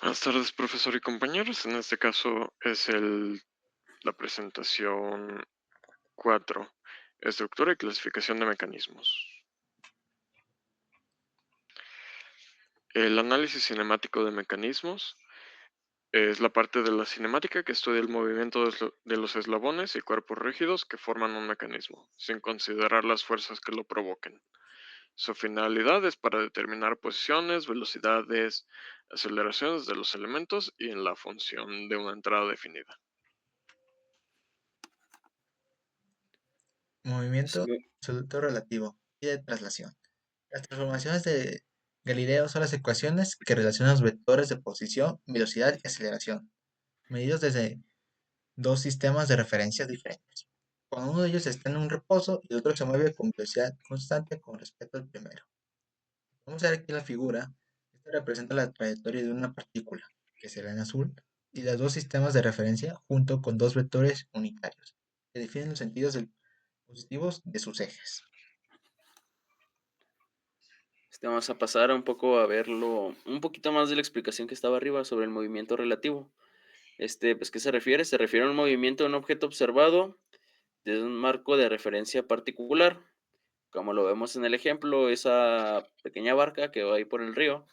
Buenas tardes, profesor y compañeros. En este caso es la presentación 4, estructura y clasificación de mecanismos. El análisis cinemático de mecanismos es la parte de la cinemática que estudia el movimiento de los eslabones y cuerpos rígidos que forman un mecanismo, sin considerar las fuerzas que lo provoquen. Su finalidad es para determinar posiciones, velocidades, aceleraciones de los elementos y en la función de una entrada definida. Movimiento Sí, absoluto relativo y de traslación. Las transformaciones de Galileo son las ecuaciones que relacionan los vectores de posición, velocidad y aceleración, medidos desde dos sistemas de referencia diferentes. Cuando uno de ellos está en un reposo y el otro se mueve con velocidad constante con respecto al primero. Vamos a ver aquí la figura. Esta representa la trayectoria de una partícula, que será en azul, y los dos sistemas de referencia junto con dos vectores unitarios, que definen los sentidos positivos de sus ejes. Vamos a pasar a un poco a verlo, un poquito más de la explicación que estaba arriba sobre el movimiento relativo. Pues, ¿qué se refiere? Se refiere a un movimiento de un objeto observado desde un marco de referencia particular. Como lo vemos en el ejemplo, esa pequeña barca que va ahí por el río,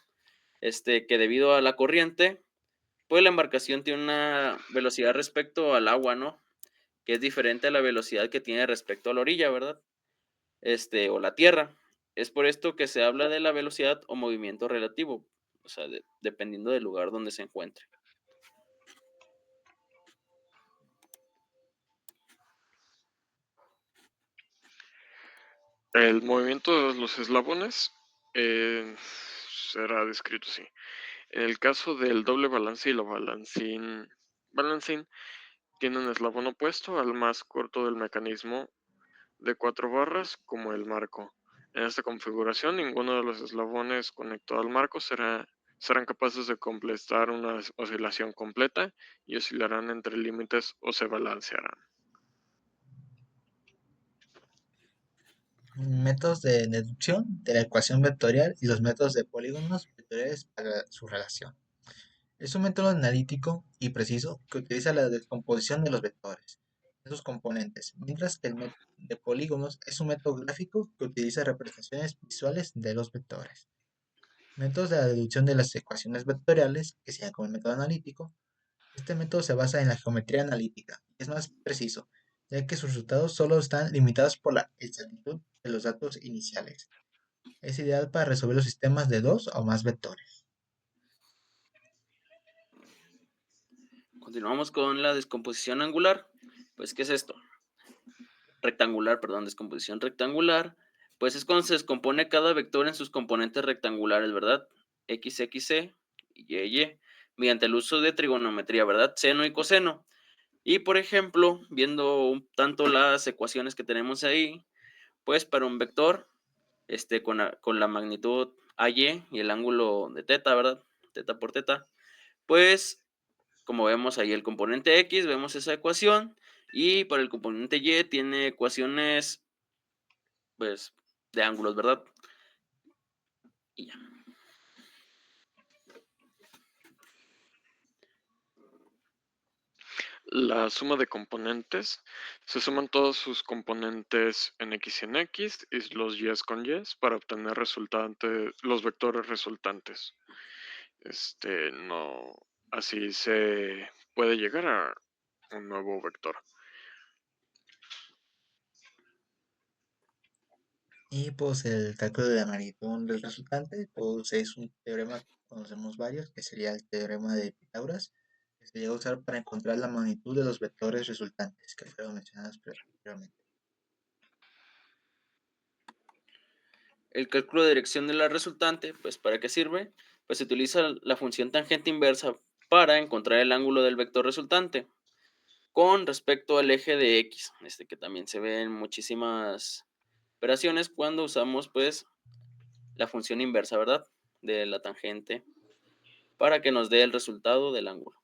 que debido a la corriente, pues la embarcación tiene una velocidad respecto al agua, ¿no? Que es diferente a la velocidad que tiene respecto a la orilla, ¿verdad? O la Tierra. Es por esto que se habla de la velocidad o movimiento relativo, o sea, dependiendo del lugar donde se encuentre. El movimiento de los eslabones será descrito así. En el caso del doble balance y la balancín tiene un eslabón opuesto al más corto del mecanismo de 4 barras como el marco. En esta configuración, ninguno de los eslabones conectado al marco serán capaces de completar una oscilación completa y oscilarán entre límites o se balancearán. Métodos de deducción de la ecuación vectorial y los métodos de polígonos vectoriales para su relación. Es un método analítico y preciso que utiliza la descomposición de los vectores en sus componentes, mientras que el método de polígonos es un método gráfico que utiliza representaciones visuales de los vectores. Métodos de la deducción de las ecuaciones vectoriales, que se llama como el método analítico. Este método se basa en la geometría analítica y es más preciso, ya que sus resultados solo están limitados por la exactitud de los datos iniciales. Es ideal para resolver los sistemas de dos o más vectores. Continuamos con la descomposición angular. Pues, ¿qué es esto? Rectangular, perdón, descomposición rectangular. Pues es cuando se descompone cada vector en sus componentes rectangulares, ¿verdad? X, X, C y, mediante el uso de trigonometría, ¿verdad? Seno y coseno. Y por ejemplo, viendo un tanto las ecuaciones que tenemos ahí, pues para un vector, con la magnitud AY y el ángulo de teta, ¿verdad? Teta por teta. Pues, como vemos ahí el componente X, vemos esa ecuación, y para el componente Y tiene ecuaciones, pues, de ángulos, ¿verdad? Y ya. La suma de componentes, se suman todos sus componentes en x y en x y los y con y para obtener los vectores resultantes. No, así se puede llegar a un nuevo vector. Y pues el cálculo de la magnitud del resultante, pues es un teorema que conocemos varios, que sería el teorema de Pitágoras, que se llega a usar para encontrar la magnitud de los vectores resultantes, que fueron mencionados previamente. El cálculo de dirección de la resultante, pues, ¿para qué sirve? Pues se utiliza la función tangente inversa para encontrar el ángulo del vector resultante con respecto al eje de X, que también se ve en muchísimas operaciones cuando usamos, pues, la función inversa, ¿verdad? De la tangente para que nos dé el resultado del ángulo.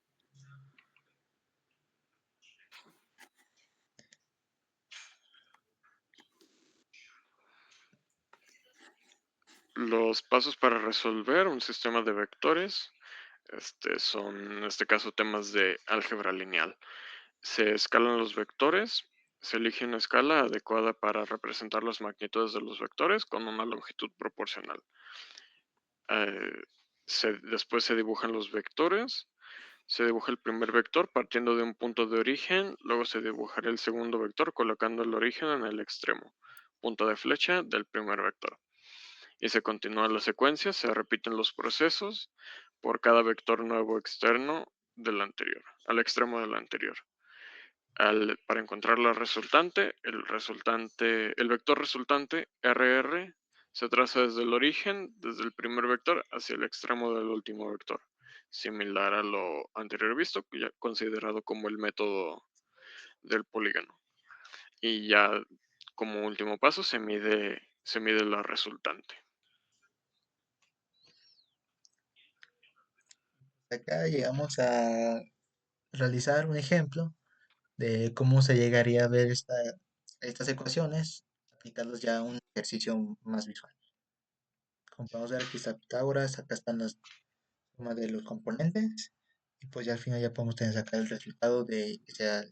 Los pasos para resolver un sistema de vectores Son en este caso temas de álgebra lineal. Se escalan los vectores, se elige una escala adecuada para representar las magnitudes de los vectores con una longitud proporcional. Después se dibujan los vectores. Se dibuja el primer vector partiendo de un punto de origen, luego se dibujará el segundo vector colocando el origen en el extremo, punta de flecha del primer vector. Y se continúa la secuencia, se repiten los procesos por cada vector nuevo externo del anterior, al extremo del anterior. Para encontrar el vector resultante, RR, se traza desde el origen, desde el primer vector, hacia el extremo del último vector, similar a lo anterior visto, ya considerado como el método del polígono. Y ya como último paso se mide la resultante. Acá llegamos a realizar un ejemplo de cómo se llegaría a ver estas ecuaciones, aplicarlos ya a un ejercicio más visual. Como podemos ver, aquí está Pitágoras, acá están las sumas de los componentes, y pues ya al final ya podemos tener sacar el resultado de ese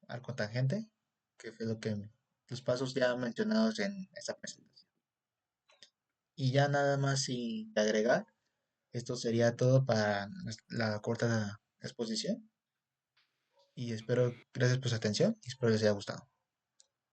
arco tangente, que fue los pasos ya mencionados en esta presentación. Y ya nada más sin agregar, esto sería todo para la corta exposición. Y espero, gracias por su atención y espero les haya gustado.